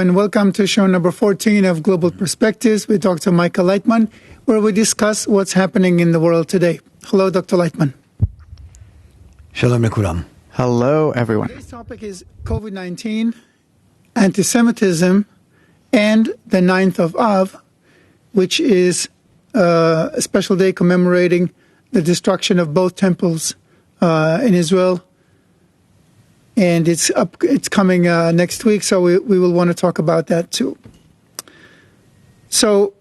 and welcome to show number 14 of Global Perspectives with Dr. Michael Leitman, where we discuss what's happening in the world today. Hello, Dr. Leitman. Shalom lekulam. Hello, everyone. Today's topic is COVID-19, anti-Semitism, and the 9th of Av, which is a special day commemorating the destruction of both temples in Israel. And it's coming next week, so we will want to talk about that too. So,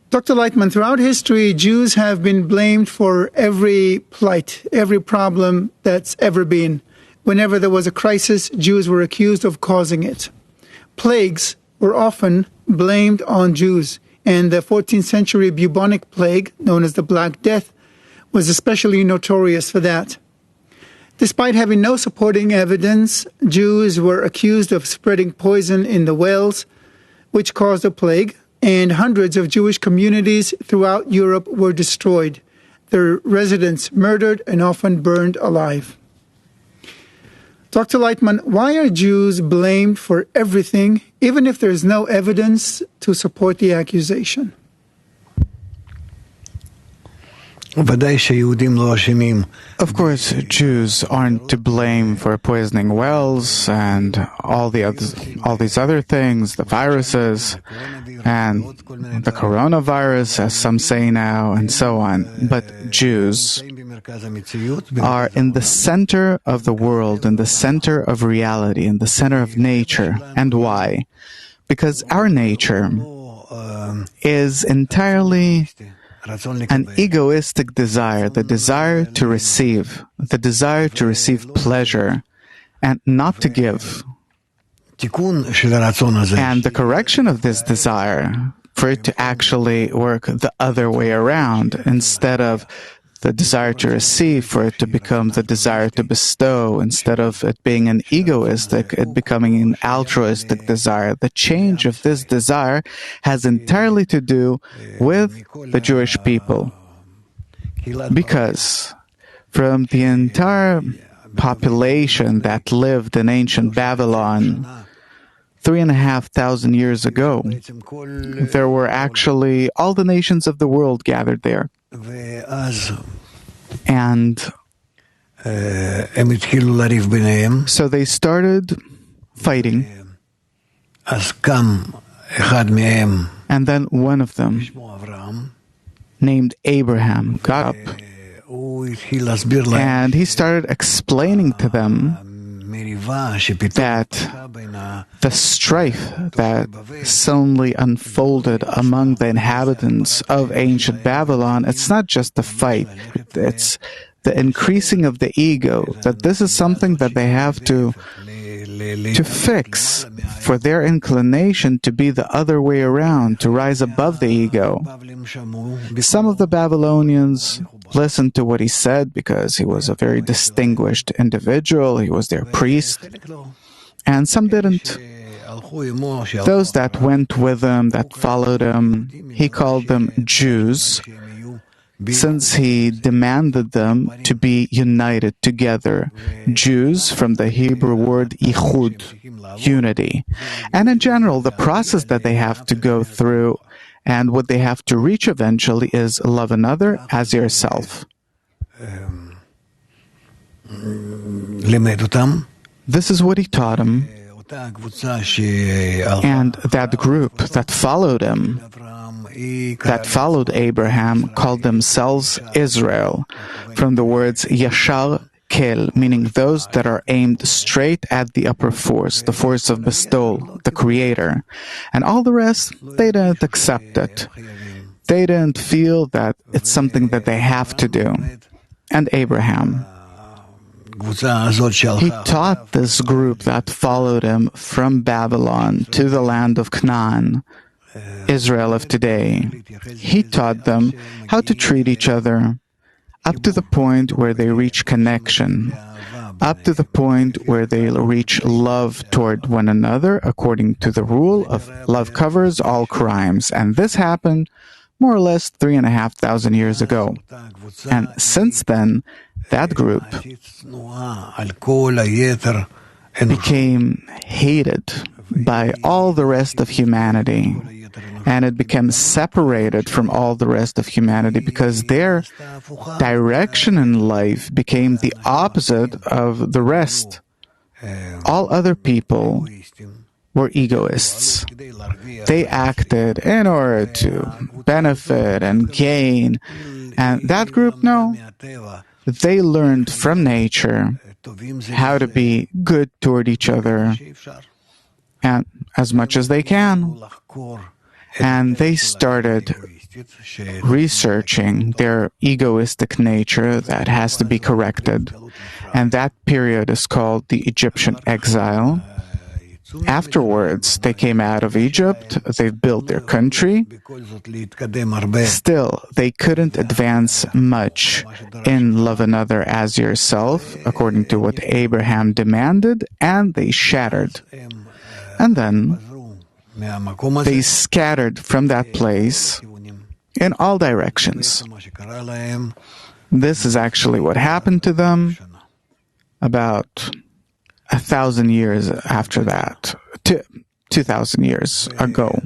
Dr. Leitman, throughout history, Jews have been blamed for every plight, every problem that's ever been. Whenever there was a crisis, Jews were accused of causing it. Plagues were often blamed on Jews, and the 14th century bubonic plague, known as the Black Death, was especially notorious for that. Despite having no supporting evidence, Jews were accused of spreading poison in the wells, which caused the plague, and hundreds of Jewish communities throughout Europe were destroyed, their residents murdered and often burned alive. Dr. Leitman, why are Jews blamed for everything, even if there is no evidence to support the accusation? Of course, Jews aren't to blame for poisoning wells and all these other things, the viruses and the coronavirus, as some say now, and so on. But Jews are in the center of the world, in the center of reality, in the center of nature. And why? Because our nature is entirely an egoistic desire, the desire to receive pleasure and not to give. And the correction of this desire, for it to actually work the other way around, instead of the desire to receive, for it to become the desire to bestow, instead of it being an egoistic, it becoming an altruistic desire. The change of this desire has entirely to do with the Jewish people. Because from the entire population that lived in ancient Babylon 3,500 years ago, there were actually all the nations of the world gathered there. And so they started fighting. And then one of them, named Abraham, got up and he started explaining to them that the strife that suddenly unfolded among the inhabitants of ancient Babylon, it's not just a fight, it's the increasing of the ego, that this is something that they have to fix, for their inclination to be the other way around, to rise above the ego. Some of the Babylonians listened to what he said because he was a very distinguished individual, he was their priest, and some didn't. Those that went with him, that followed him, he called them Jews, since he demanded them to be united together. Jews, from the Hebrew word yichud, unity. And in general, the process that they have to go through and what they have to reach eventually is love another as yourself. This is what he taught him. And that group that followed him, that followed Abraham, called themselves Israel, from the words yashar kel, meaning those that are aimed straight at the upper force, the force of bestowal, the Creator. And all the rest, they didn't accept it. They didn't feel that it's something that they have to do. And Abraham, he taught this group that followed him from Babylon to the land of Canaan, Israel of today. He taught them how to treat each other, up to the point where they reach connection, up to the point where they reach love toward one another, according to the rule of love covers all crimes. And this happened more or less 3,500 years ago. And since then, that group became hated by all the rest of humanity. And it became separated from all the rest of humanity because their direction in life became the opposite of the rest. All other people were egoists. They acted in order to benefit and gain. And that group, no. They learned from nature how to be good toward each other and as much as they can. And they started researching their egoistic nature that has to be corrected. And that period is called the Egyptian exile. Afterwards, they came out of Egypt, they built their country. Still, they couldn't advance much in love another as yourself, according to what Abraham demanded, and they shattered. And then they scattered from that place in all directions. This is actually what happened to them about 1,000 years after that, 2,000 years ago.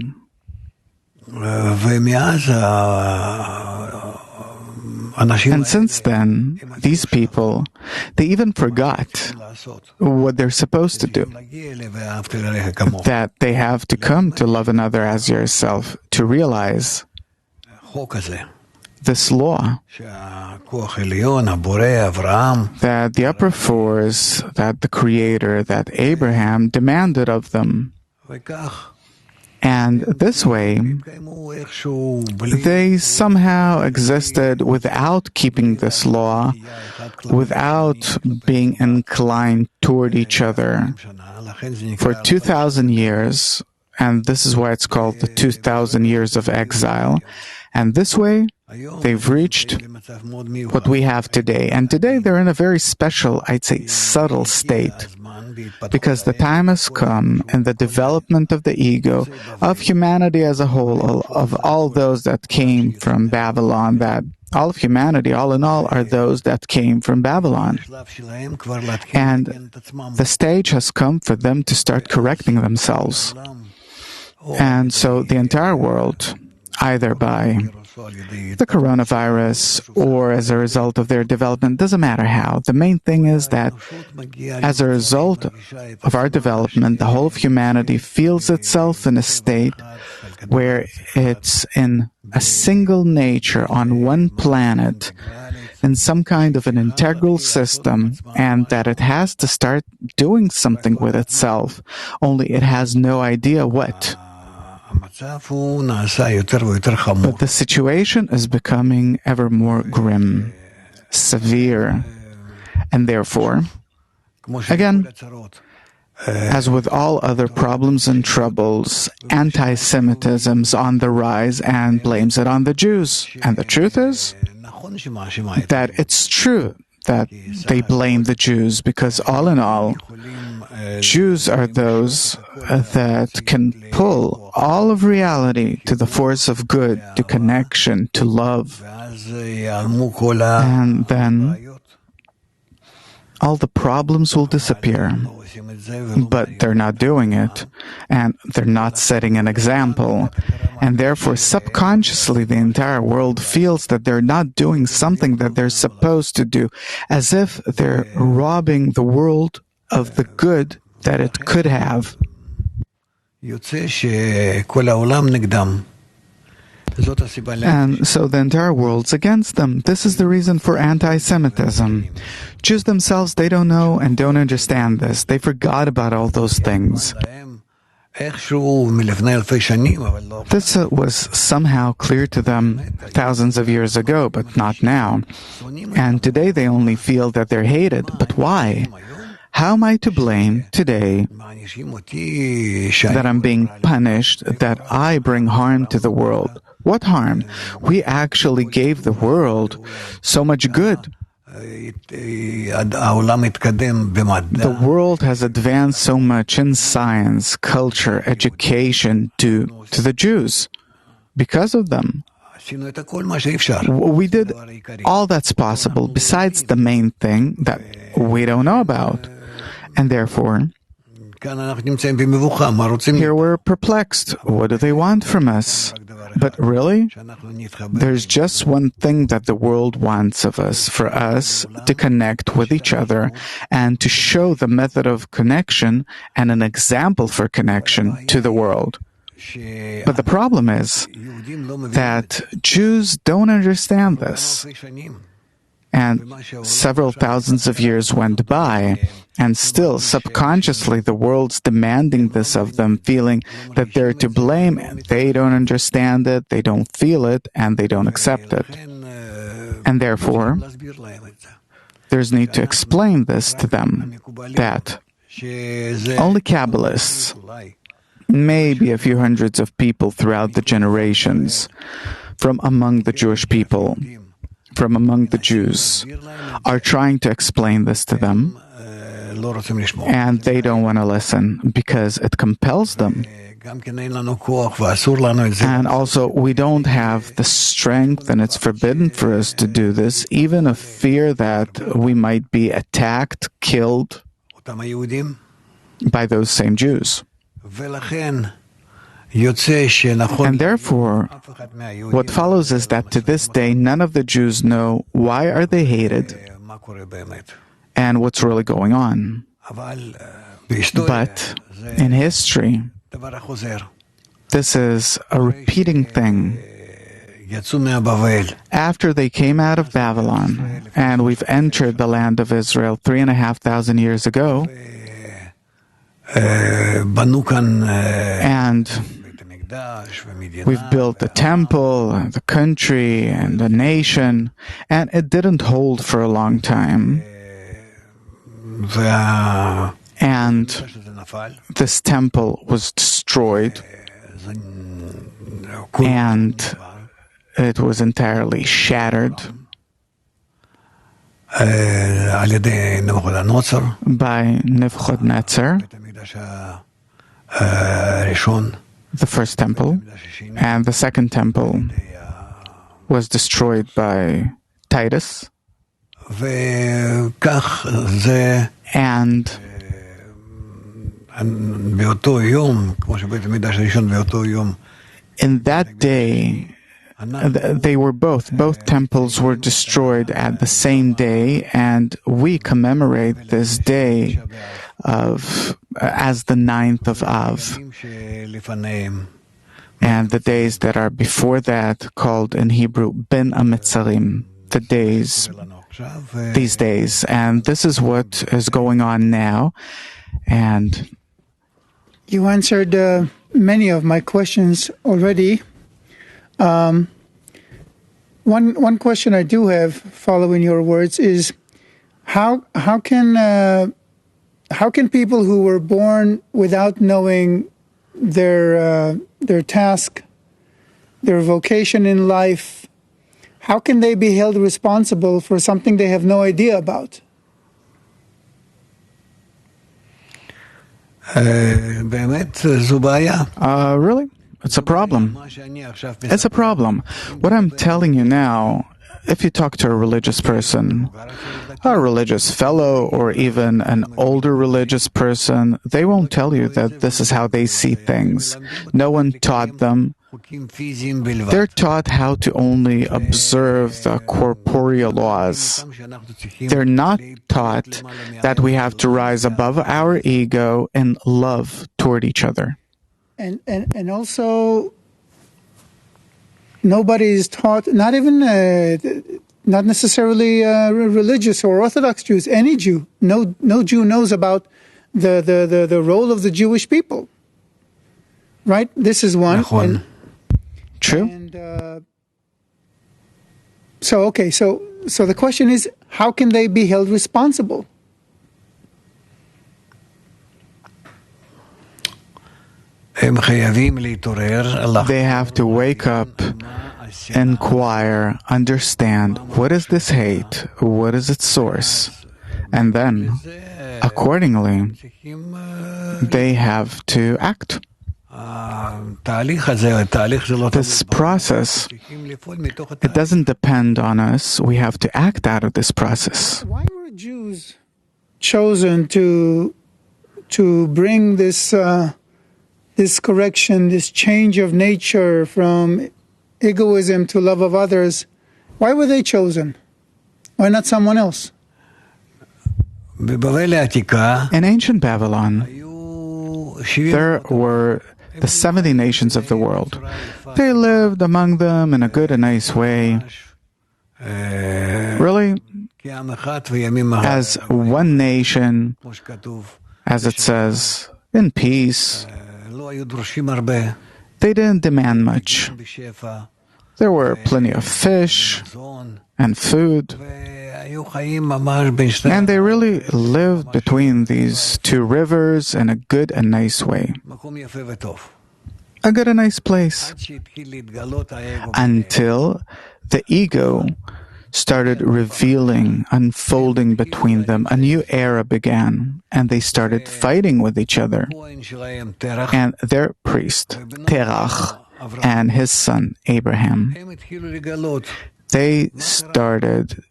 And since then, these people, they even forgot what they're supposed to do. That they have to come to love another as yourself, to realize this law, that the upper force, that the Creator, that Abraham demanded of them. And this way, they somehow existed without keeping this law, without being inclined toward each other for 2,000 years, and this is why it's called the 2,000 years of exile. And this way, they've reached what we have today. And today they're in a very special, I'd say, subtle state. Because the time has come in the development of the ego, of humanity as a whole, of all those that came from Babylon, that all of humanity, all in all, are those that came from Babylon. And the stage has come for them to start correcting themselves. And so the entire world, either by the coronavirus or as a result of their development, doesn't matter how. The main thing is that as a result of our development, the whole of humanity feels itself in a state where it's in a single nature on one planet, in some kind of an integral system, and that it has to start doing something with itself, only it has no idea what. But the situation is becoming ever more grim, severe, and therefore, again, as with all other problems and troubles, anti-Semitism's on the rise and blames it on the Jews. And the truth is that it's true that they blame the Jews, because all in all, Jews are those that can pull all of reality to the force of good, to connection, to love. And then all the problems will disappear. But they're not doing it, and they're not setting an example. And therefore, subconsciously, the entire world feels that they're not doing something that they're supposed to do, as if they're robbing the world of the good that it could have. And so the entire world's against them. This is the reason for anti-Semitism. Jews themselves, they don't know and don't understand this. They forgot about all those things. This was somehow clear to them thousands of years ago, but not now. And today they only feel that they're hated. But why? How am I to blame today that I'm being punished, that I bring harm to the world? What harm? We actually gave the world so much good. The world has advanced so much in science, culture, education to the Jews because of them. We did all that's possible besides the main thing that we don't know about. And therefore, Here we're perplexed. What do they want from us? But really, there's just one thing that the world wants of us, for us to connect with each other and to show the method of connection and an example for connection to the world. But the problem is that Jews don't understand this. And several thousands of years went by, and still subconsciously the world's demanding this of them, feeling that they're to blame, and they don't understand it, they don't feel it, and they don't accept it. And therefore, there's need to explain this to them, that only Kabbalists, maybe a few hundreds of people throughout the generations, from among the Jewish people, from among the Jews, are trying to explain this to them, and they don't want to listen because it compels them. And also, we don't have the strength, and it's forbidden for us to do this, even of fear that we might be attacked, killed by those same Jews. And therefore, what follows is that to this day, none of the Jews know why are they hated and what's really going on. But in history, this is a repeating thing. After they came out of Babylon, and we've entered the land of Israel 3,500 years ago, and we've built the temple, the country, and the nation, and it didn't hold for a long time. And this temple was destroyed, and it was entirely shattered by Nebuchadnezzar, the first temple, and the second temple was destroyed by Titus. And in that day, they were both temples were destroyed at the same day, and we commemorate this day as the 9th of Av. And the days that are before that, called in Hebrew Ben Amitzarim, these days. And this is what is going on now. And you answered many of my questions already. One question I do have, following your words, is how can people who were born without knowing their task, their vocation in life, how can they be held responsible for something they have no idea about? Really? It's a problem. It's a problem. What I'm telling you now, if you talk to a religious person, a religious fellow, or even an older religious person, they won't tell you that this is how they see things. No one taught them. They're taught how to only observe the corporeal laws. They're not taught that we have to rise above our ego and love toward each other. And also, nobody is taught, not even, not necessarily religious or Orthodox Jews, any Jew. No Jew knows about the role of the Jewish people. Right? This is one. True. And so the question is, how can they be held responsible? They have to wake up, inquire, understand, what is this hate? What is its source? And then, accordingly, they have to act. This process, it doesn't depend on us. We have to act out of this process. Why were Jews chosen to to bring this this correction, this change of nature from egoism to love of others, why were they chosen? Why not someone else? In ancient Babylon, there were the 70 nations of the world. They lived among them in a good and nice way. Really, as one nation, as it says, in peace. They didn't demand much. There were plenty of fish and food, and they really lived between these two rivers in a good and nice way. A good and nice place. Until the ego started revealing, unfolding between them. A new era began, and they started fighting with each other. And their priest, Terach, and his son, Abraham, they started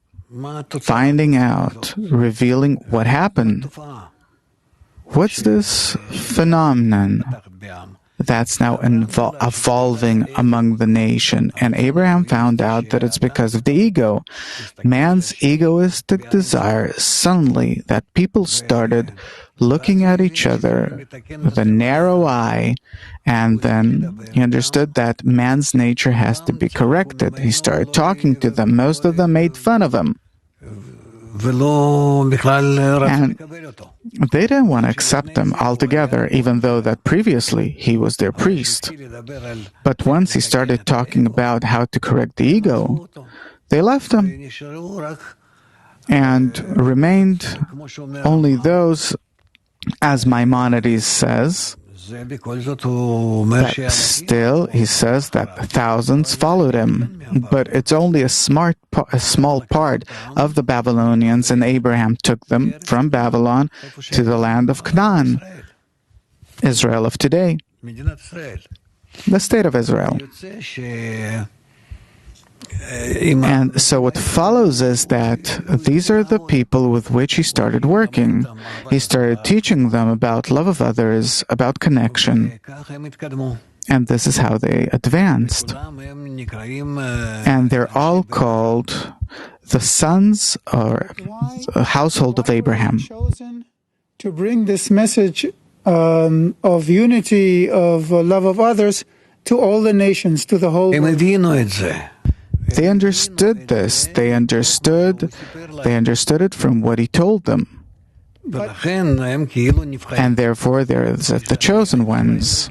finding out, revealing what happened. What's this phenomenon that's now evolving among the nation? And Abraham found out that it's because of the ego. Man's egoistic desire, suddenly that people started looking at each other with a narrow eye, and then he understood that man's nature has to be corrected. He started talking to them. Most of them made fun of him. And they didn't want to accept him altogether, even though that previously he was their priest. But once he started talking about how to correct the ego, they left him and remained only those, as Maimonides says, that still, he says that thousands followed him, but it's only a small part of the Babylonians, and Abraham took them from Babylon to the land of Canaan, Israel of today, the state of Israel. And so what follows is that these are the people with which he started working. He started teaching them about love of others, about connection. And this is how they advanced. And they're all called the sons or household of Abraham. Chosen to bring this message of unity, of love of others, to all the nations, to the whole world. They understood this. They understood it from what he told them. And therefore, there's the chosen ones.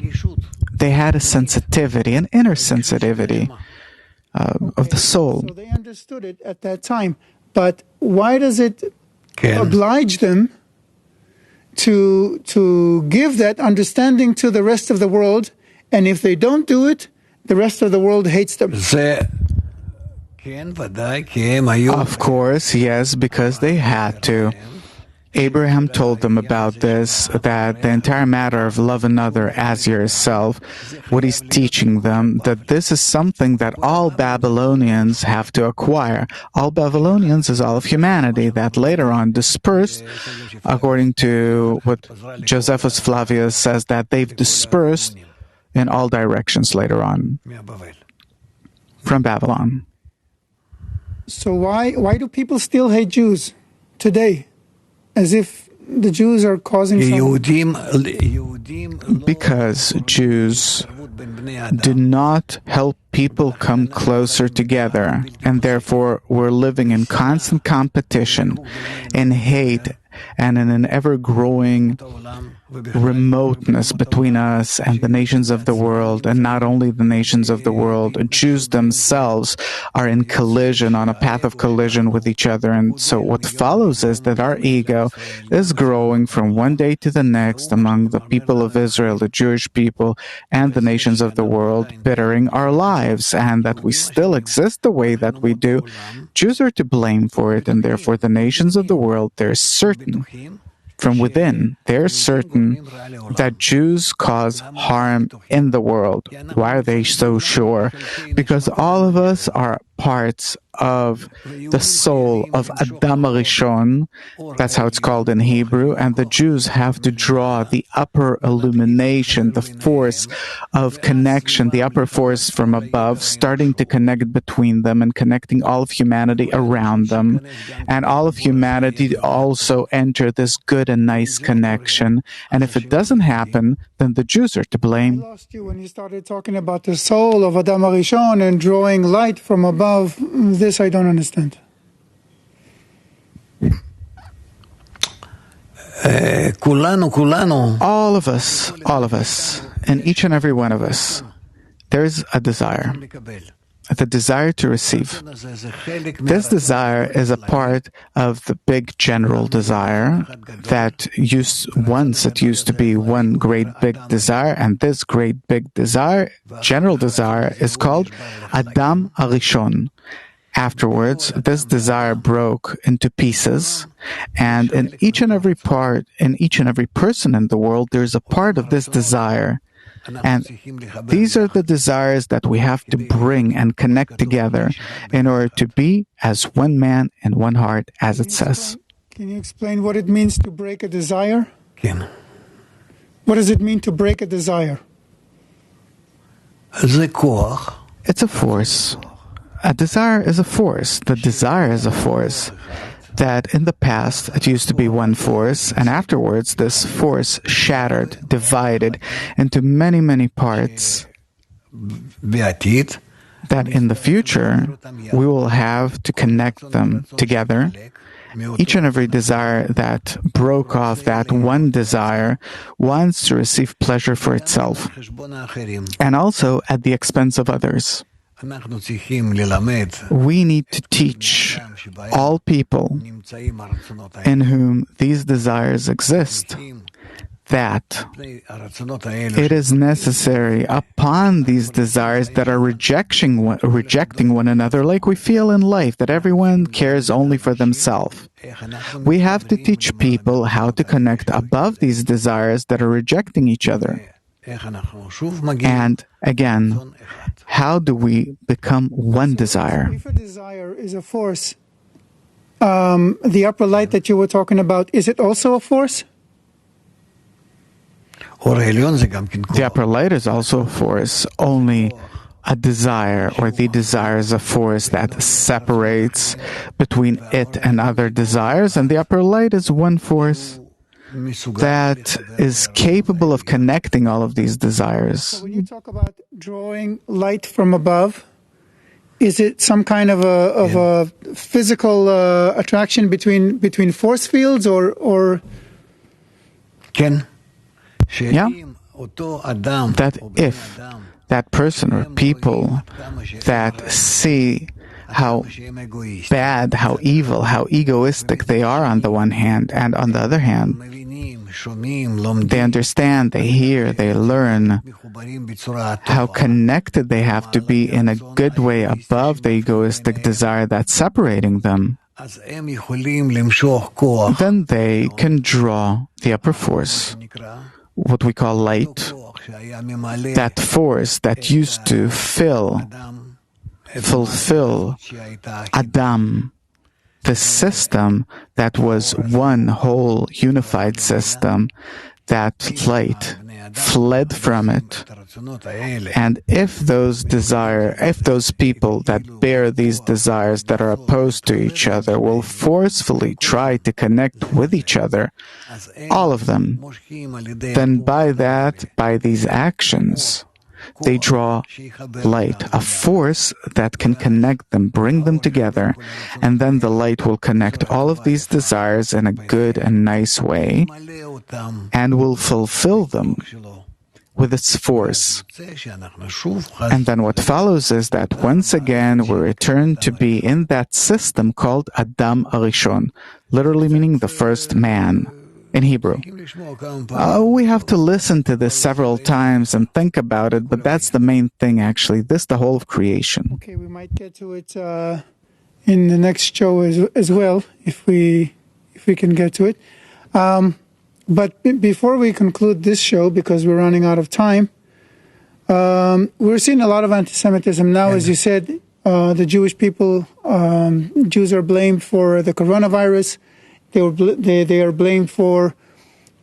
They had a sensitivity, an inner sensitivity of the soul. So they understood it at that time. But why does it oblige them to give that understanding to the rest of the world? And if they don't do it, the rest of the world hates them. Of course, yes, because they had to. Abraham told them about this, that the entire matter of love another as yourself, what he's teaching them, that this is something that all Babylonians have to acquire. All Babylonians is all of humanity that later on dispersed, according to what Josephus Flavius says, that they've dispersed in all directions later on from Babylon. So why do people still hate Jews today? As if the Jews are causing something. Because Jews do not help people come closer together, and therefore we're living in constant competition, in hate, and in an ever-growing remoteness between us and the nations of the world. And not only the nations of the world, Jews themselves are in collision, on a path of collision with each other. And so what follows is that our ego is growing from one day to the next among the people of Israel, the Jewish people, and the nations of the world, bittering our lives. And that we still exist the way that we do, Jews are to blame for it, and therefore the nations of the world, they're certain from within, they're certain that Jews cause harm in the world. Why are they so sure? Because all of us are parts of the soul of Adam Rishon. That's how it's called in Hebrew. And the Jews have to draw the upper illumination, the force of connection, the upper force from above, starting to connect between them and connecting all of humanity around them. And all of humanity also enter this good and nice connection. And if it doesn't happen, then the Jews are to I blame. lost you when you started talking about the soul of Adam Arishon and drawing light from above. This I don't understand. All of us, and each and every one of us, there's a desire, the desire to receive. This desire is a part of the big general desire that once it used to be one great big desire, and this great big desire, general desire, is called Adam Arishon. Afterwards, this desire broke into pieces, and in each and every person in the world, there's a part of this desire. And these are the desires that we have to bring and connect together in order to be as one man and one heart, as it says. Can you explain what it means to break a desire? What does it mean to break a desire? It's a force. A desire is a force. The desire is a force that in the past it used to be one force, and afterwards this force shattered, divided into many, many parts that in the future we will have to connect them together. Each and every desire that broke off that one desire wants to receive pleasure for itself, and also at the expense of others. We need to teach all people in whom these desires exist that it is necessary upon these desires that are rejecting one another, like we feel in life, that everyone cares only for themselves. We have to teach people how to connect above these desires that are rejecting each other. And again, how do we become one desire? If a desire is a force, the upper light that you were talking about, is it also a force? The upper light is also a force. Only a desire, or the desire, is a force that separates between it and other desires, and the upper light is one force that is capable of connecting all of these desires. So when you talk about drawing light from above, is it some kind of a physical attraction between force fields, or? Yeah, that if that person or people that see how bad, how evil, how egoistic they are on the one hand, and on the other hand, they understand, they hear, they learn how connected they have to be in a good way above the egoistic desire that's separating them, then they can draw the upper force, what we call light, that force that used to fulfill Adam, the system that was one whole unified system. That light fled from it. And if those people that bear these desires that are opposed to each other will forcefully try to connect with each other, all of them, then by these actions, they draw light, a force that can connect them, bring them together, and then the light will connect all of these desires in a good and nice way, and will fulfill them with its force. And then what follows is that once again we return to be in that system called Adam Arishon, literally meaning the first man in Hebrew. We have to listen to this several times and think about it, but that's the main thing actually, the whole of creation. Okay, we might get to it in the next show as well, if we can get to it. But before we conclude this show, because we're running out of time, we're seeing a lot of anti-Semitism now, as you said, the Jewish people. Jews are blamed for the coronavirus. They are blamed for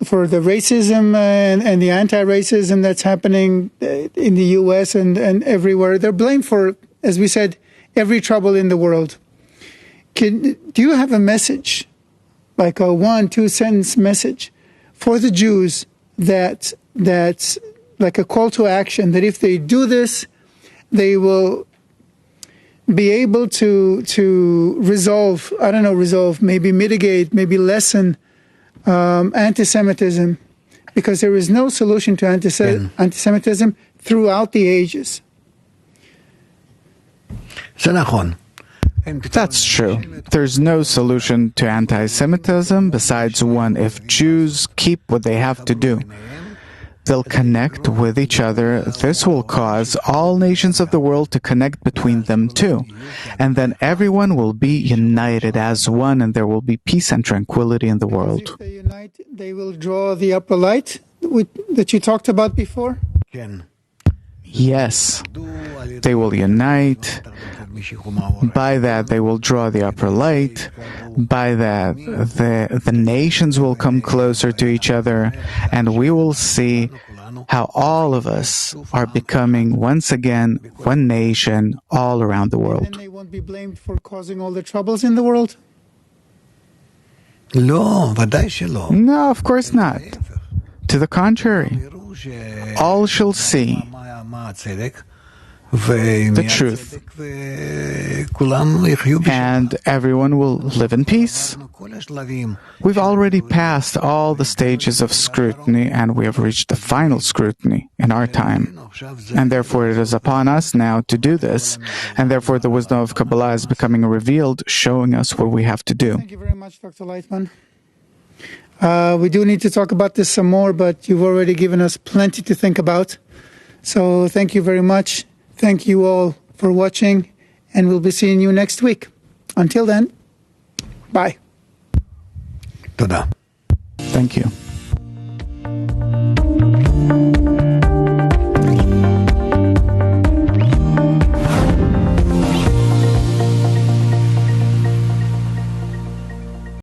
the racism and the anti-racism that's happening in the U.S. and everywhere. They're blamed for, as we said, every trouble in the world. Do you have a message, like a 1-2 sentence message for the Jews that's like a call to action, that if they do this, they will be able to resolve, maybe mitigate, maybe lessen anti-Semitism, because there is no solution to anti-Semitism throughout the ages. That's true. There's no solution to anti-Semitism besides one: if Jews keep what they have to do. They'll connect with each other. This will cause all nations of the world to connect between them too. And then everyone will be united as one, and there will be peace and tranquility in the world. If they unite, they will draw the upper light that you talked about before? Yes, they will unite. By that, they will draw the upper light. By that, the nations will come closer to each other, and we will see how all of us are becoming once again one nation all around the And world. then they won't be blamed for causing all the troubles in the world? No, of course not. To the contrary, all shall see the truth, and everyone will live in peace. We've already passed all the stages of scrutiny, and we have reached the final scrutiny in our time. And therefore it is upon us now to do this, and therefore the wisdom of Kabbalah is becoming revealed, showing us what we have to do. Thank you very much, Dr. Lightman. We do need to talk about this some more, but you've already given us plenty to think about. So thank you very much. Thank you all for watching, and we'll be seeing you next week. Until then, bye. Thank you.